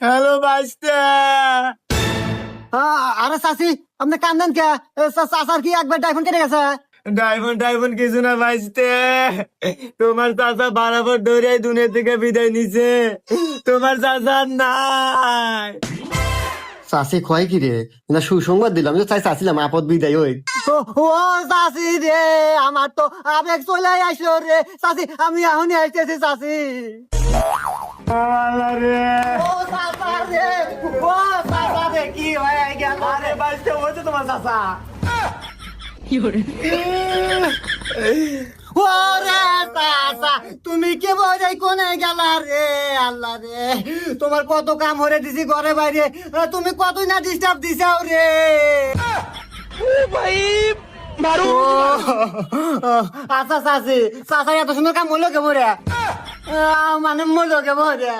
Hello বাইস্তে। আরে চাচি আপনি কান্দেন কে? চাচার কি একবার ডাইফোন কেটে গেছে? ডাইফোন কিছু না বাইস্তে। তোমার চাচা বরাবর ধরে দুনিয়া থেকে বিদায় নিছে। তোমার চাচা নাই। চাচি কয় কি রে? না সুসংবাদ দিলাম যে চাইছিলাম আপদ বিদায় হই। ও চাচি রে, আমার তো আবেগ চলে আসলো রে। চাচি আমি এখনই আসতেছি চাচি। আরে ও চাচা রে, ও চাচা রে, কি হয়ে গেল? আরে বাইস্তে হয়েছে তোমার চাচা। ওরে চাচা, তুমি কে বই কোনে গেলা রে? আল্লাহ রে, তোমার কত কাম হরে দিছি ঘরে বাইরে, তুমি কতই না ডিস্টার্ব দিছাও রে। আচ্ছা চাচি, চাচা এত সুন্দর কাম হলো কে মরে? মানে মরলো কে মরে?